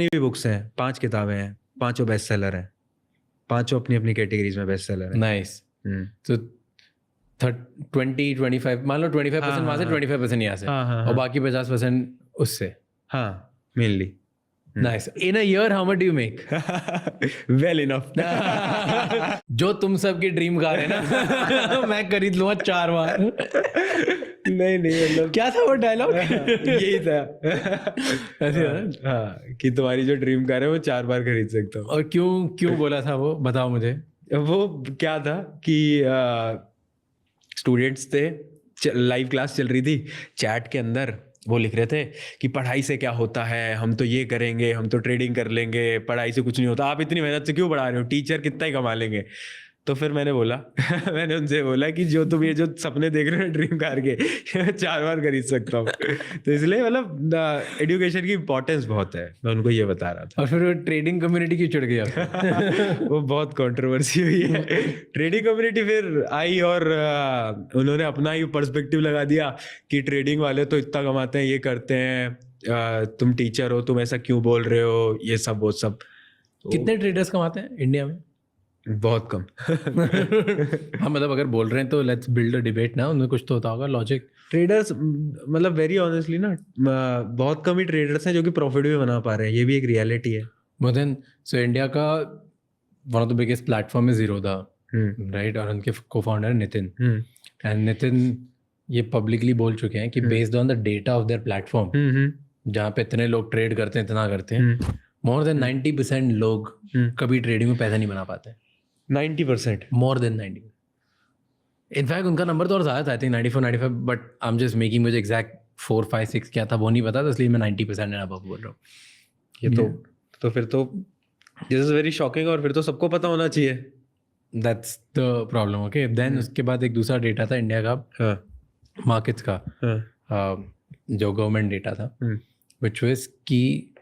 भी बुक्स हैं, 5 किताबें हैं, 5 बेस्ट सेलर हैं, 5 अपनी अपनी कैटेगरीज में बेस्ट सेलर हैं। नाइस। तो 20-25 मान लो 25% वहां से, 25% यहाँ से, और बाकी 50% उससे। हाँ, mainly. Nice. In a year how much do you make? Well enough. जो तुम सबकी ड्रीम कार है ना, मैं खरीद लूंगा 4 बार। नहीं मतलब क्या था वो डायलॉग? यही था। ऐसे था ना? हाँ, कि तुम्हारी जो ड्रीम कार है वो 4 बार खरीद सकता हूँ। और क्यों बोला था वो, बताओ मुझे। वो क्या था कि स्टूडेंट्स थे, लाइव क्लास चल रही थी, चैट के अंदर वो लिख रहे थे कि पढ़ाई से क्या होता है, हम तो ये करेंगे, हम तो ट्रेडिंग कर लेंगे, पढ़ाई से कुछ नहीं होता, आप इतनी मेहनत से क्यों पढ़ा रहे हो, टीचर कितना ही कमा लेंगे। तो फिर मैंने बोला मैंने उनसे बोला कि जो तुम ये जो सपने देख रहे हो ड्रीम कार के, 4 बार खरीद सकता हूँ। तो इसलिए मतलब एजुकेशन की इंपॉर्टेंस बहुत है, मैं उनको ये बता रहा था। और फिर ट्रेडिंग कम्युनिटी क्यों चढ़ गई आपको? वो बहुत कंट्रोवर्सी हुई है। ट्रेडिंग कम्युनिटी फिर आई और उन्होंने अपना ही पर्सपेक्टिव लगा दिया कि ट्रेडिंग वाले तो इतना कमाते हैं, ये करते हैं, तुम टीचर हो, तुम ऐसा क्यों बोल रहे हो, ये सब वो सब। कितने ट्रेडर्स कमाते हैं इंडिया में? बहुत कम। हाँ, मतलब अगर बोल रहे हैं तो लेट्स बिल्ड अ डिबेट ना, उनमें कुछ तो होता होगा लॉजिक। ट्रेडर्स मतलब वेरी ऑनेस्टली ना, बहुत कम ही ट्रेडर्स हैं जो कि प्रॉफिट भी बना पा रहे हैं, ये भी एक रियलिटी है। मोदन, सो इंडिया का one of the biggest platform is Zerodha, right? और उनके को फाउंडर नितिन, एंड नितिन ये पब्लिकली बोल चुके हैं कि based on the data of their platform, जहाँ पे इतने लोग ट्रेड करते हैं, इतना करते हैं, मोर देन 90% लोग कभी ट्रेडिंग में पैसा नहीं बना पाते। 90%? More than 90। इनफैक्ट उनका नंबर तो और ज़्यादा था, I think 94-95, but I am just making, मुझे एग्जैक्ट 4-5-6 क्या था वो नहीं पता, तो इसलिए मैं 90% एंड अबव बोल रहा हूँ। ये तो फिर तो दिस इज वेरी शॉकिंग, और फिर तो सबको पता होना चाहिए। That's the problem. Okay, then उसके बाद एक दूसरा डेटा था इंडिया का, मार्केट्स का, जो गवर्नमेंट डेटा था, विच वाज कि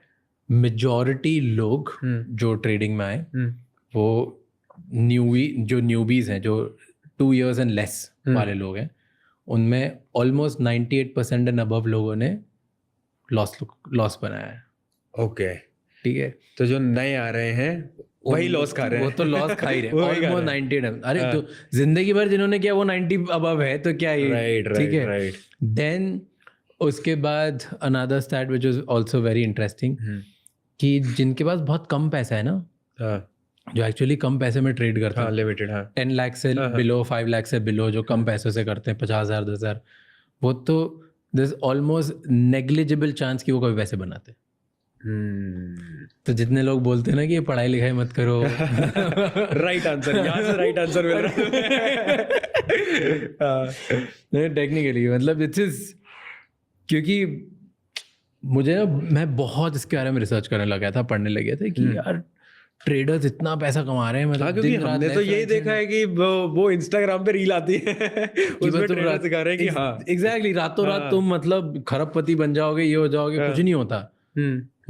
मेजॉरिटी लोग जो ट्रेडिंग में आए वो न्यूबीज हैं, जो 2 years एंड लेस वाले लोग हैं, उनमें ऑलमोस्ट 98% एंड अबव लोगों ने लॉस बनाया है। ओके, ठीक है। तो जो नए आ रहे हैं वही लॉस खा रहे हैं। वो तो लॉस खा ही रहे हैं, ऑलमोस्ट 98। अरे तो जिंदगी भर जिन्होंने किया वो 90 अबव है, तो क्या ये राइट? ठीक है। देन उसके बाद another stat which is also very interesting, कि जिनके पास बहुत कम पैसा है ना, जो एक्चुअली कम पैसे में ट्रेड करते हैं, लिमिटेड, 10 लाख से बिलो, 5 लाख से बिलो, जो कम पैसों से करते हैं, 50,000 10,000, वो तो दिस ऑलमोस्ट नेग्लिजिबल चांस कि वो कभी पैसे बनाते। तो जितने लोग बोलते हैं ना कि ये पढ़ाई लिखाई मत करो, राइट आंसर, यहाँ से राइट आंसर मिल रहा है। टेक्निकली मतलब इट्स इज, क्योंकि मुझे ना, मैं बहुत इसके बारे में रिसर्च करने लगा था, पढ़ने लगे थे कि यार ट्रेडर्स इतना पैसा कमा रहे हैं, मतलब क्योंकि हमने तो यही देखा है कि वो इंस्टाग्राम पे रील आती है उसमें ट्रेडर्स दिखा रहे हैं कि हाँ एग्जैक्टली रातों रात तुम मतलब खरबपति बन जाओगे, ये हो जाओगे, कुछ नहीं होता।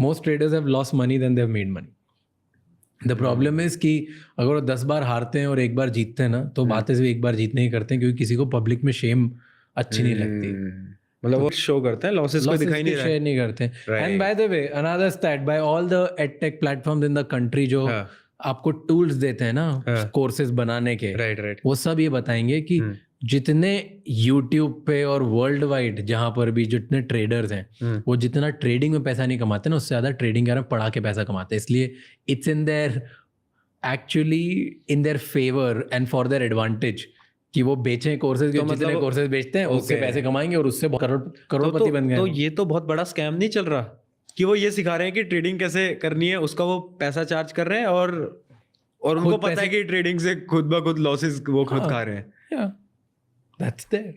Most traders have lost money than they have made money. The problem is कि अगर वो 10 बार हारते हैं और 1 बार जीतते हैं ना, तो बातें सिर्फ 1 बार जीतने ही करते हैं, क्योंकि किसी को पब्लिक में शेम अच्छी नहीं लगती। मतलब वो शो करते हैं, लॉसेस को दिखाई नहीं रहा है, शेयर नहीं करते। And by the way another stat, by all the edtech platforms in the country जो आपको टूल्स देते हैं ना कोर्सेज बनाने के, राइट, वो सब ये बताएंगे कि जितने यूट्यूब पे और वर्ल्ड वाइड जहां पर भी जितने ट्रेडर्स हैं, वो जितना ट्रेडिंग में पैसा नहीं कमाते ना, उससे ज्यादा ट्रेडिंग में पढ़ा के पैसा कमाते हैं। इसलिए it's in their actually in their favour and for their advantage कि वो बेचें कोर्सेज, तो जितने मतलब कोर्सेज बेचते हैं उससे पैसे कमाएंगे और उससे करोड़पति बन गए। तो ये तो बहुत बड़ा स्कैम नहीं चल रहा कि वो ये सिखा रहे हैं कि ट्रेडिंग कैसे करनी है, उसका वो पैसा चार्ज कर रहे हैं, और उनको पता है कि ट्रेडिंग से खुद ब खुद लॉसेस वो खुद खा रहे हैं। That's there.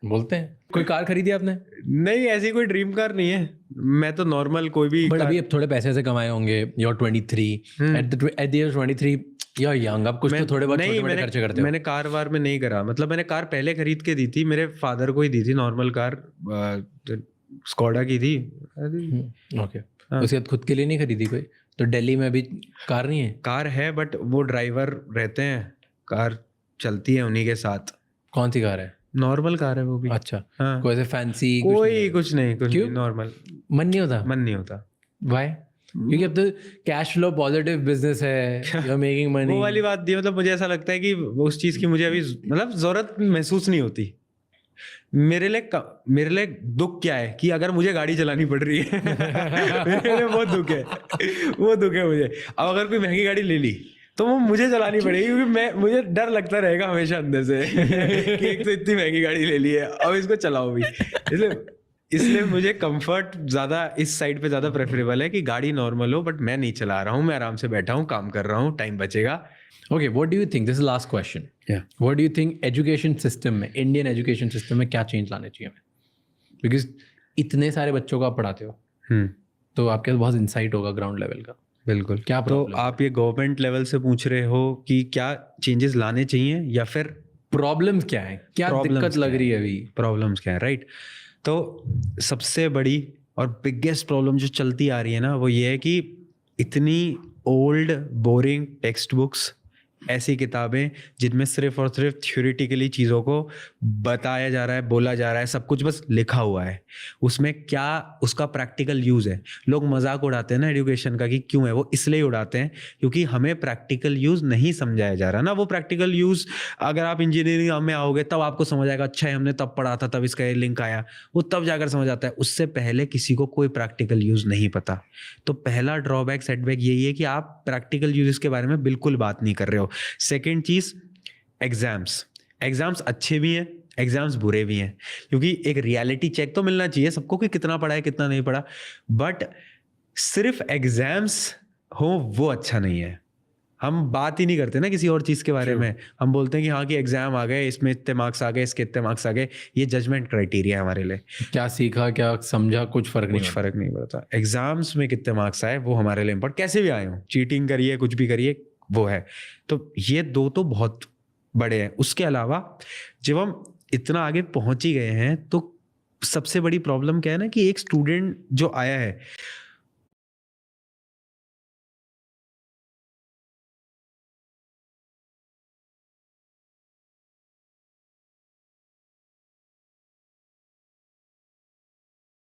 बोलते हैं कोई कार खरीदी आपने? नहीं, ऐसी कोई ड्रीम कार नहीं है, मैं तो नॉर्मल कोई भी। बट अभी अब थोड़े पैसे से कमाए होंगे, you're 23 at the age of 23, you're young, अब कुछ तो थोड़े बहुत छोटे-मोटे खर्चे करते हो। मैंने कार वार में नहीं करा, मतलब मैंने कार पहले खरीद के दी थी, मेरे फादर को ही दी थी, नॉर्मल कार स्कोडा की थी। ओके, उसके बाद खुद के लिए नहीं खरीदी कोई? तो दिल्ली में अभी कार नहीं है? कार है बट वो ड्राइवर रहते हैं, कार चलती है उन्हीं के साथ। कौन सी कार है? नॉर्मल कार है वो भी। अच्छा, कोई ऐसे फैंसी? कुछ नहीं, नॉर्मल। मन नहीं होता? मन नहीं होता। Why? क्योंकि अब तो कैश फ्लो पॉजिटिव बिजनेस है, यू आर मेकिंग मनी। वो वाली बात थी, मतलब मुझे ऐसा लगता है कि उस चीज की मुझे अभी मतलब जरूरत महसूस नहीं होती। मेरे लिए दुख क्या है कि अगर मुझे गाड़ी चलानी पड़ रही है मेरे लिए बहुत दुख है, वो दुख है मुझे। अब अगर कोई महंगी गाड़ी ले ली तो वो मुझे चलानी पड़ेगी, क्योंकि मुझे डर लगता रहेगा हमेशा अंदर से कि एक तो इतनी महंगी गाड़ी ले ली है, अब इसको चलाओ भी। इसलिए मुझे कंफर्ट ज्यादा इस साइड पे ज्यादा प्रेफरेबल है कि गाड़ी नॉर्मल हो, बट मैं नहीं चला रहा हूँ, मैं आराम से बैठा हूँ, काम कर रहा हूँ, टाइम बचेगा। Okay, what do you think? This is the last question. Yeah. What do you think education system में, Indian education system में क्या change लाने चाहिए हमें? Because इतने सारे बच्चों को आप पढ़ाते हो, तो आपके पास बहुत इंसाइट होगा ग्राउंड लेवल का। बिल्कुल। क्या तो problem आप ये गवर्नमेंट लेवल से पूछ रहे हो कि क्या चेंजेस लाने चाहिए या फिर प्रॉब्लम्स क्या है, क्या दिक्कत लग रही है अभी? प्रॉब्लम्स क्या है, राइट? तो सबसे बड़ी और बिगेस्ट प्रॉब्लम जो चलती आ रही है ना, वो ये है कि इतनी ओल्ड बोरिंग टेक्स्ट बुक्स, ऐसी किताबें जिनमें सिर्फ और सिर्फ थ्योरेटिकली चीज़ों को बताया जा रहा है, बोला जा रहा है, सब कुछ बस लिखा हुआ है, उसमें क्या उसका प्रैक्टिकल यूज़ है। लोग मजाक उड़ाते हैं ना एजुकेशन का कि क्यों है, वो इसलिए उड़ाते हैं क्योंकि हमें प्रैक्टिकल यूज़ नहीं समझाया जा रहा ना। वो प्रैक्टिकल यूज़ अगर आप इंजीनियरिंग में आओगे तब आपको समझ आएगा, अच्छा है हमने तब पढ़ा था, तब इसका ये लिंक आया, वो तब जाकर समझ आता है। उससे पहले किसी को कोई प्रैक्टिकल यूज़ नहीं पता। तो पहला ड्रॉबैक सेटबैक यही है कि आप प्रैक्टिकल यूज़ के बारे में बिल्कुल बात नहीं कर रहे हो। सेकेंड चीज, एग्जाम्स अच्छे भी हैं, एग्जाम्स बुरे भी हैं, क्योंकि एक रियलिटी चेक तो मिलना चाहिए सबको कि कितना पढ़ा है कितना नहीं पढ़ा, बट सिर्फ एग्जाम्स हो वो अच्छा नहीं है। हम बात ही नहीं करते ना किसी और चीज के बारे में, हम बोलते हैं कि हाँ कि एग्जाम आ गए, इसमें इतने मार्क्स आ गए, इसके इतने मार्क्स आ गए, ये जजमेंट क्राइटेरिया है हमारे लिए। क्या सीखा, क्या समझा, कुछ फर्क नहीं पड़ता। एग्जाम्स में कितने मार्क्स आए वो हमारे लिए इम्पोर्टेंट, कैसे भी आए हो, चीटिंग करिए कुछ भी करिए, वो है। तो ये दो तो बहुत बड़े हैं। उसके अलावा जब हम इतना आगे पहुंच ही गए हैं तो सबसे बड़ी प्रॉब्लम क्या है ना कि एक स्टूडेंट जो आया है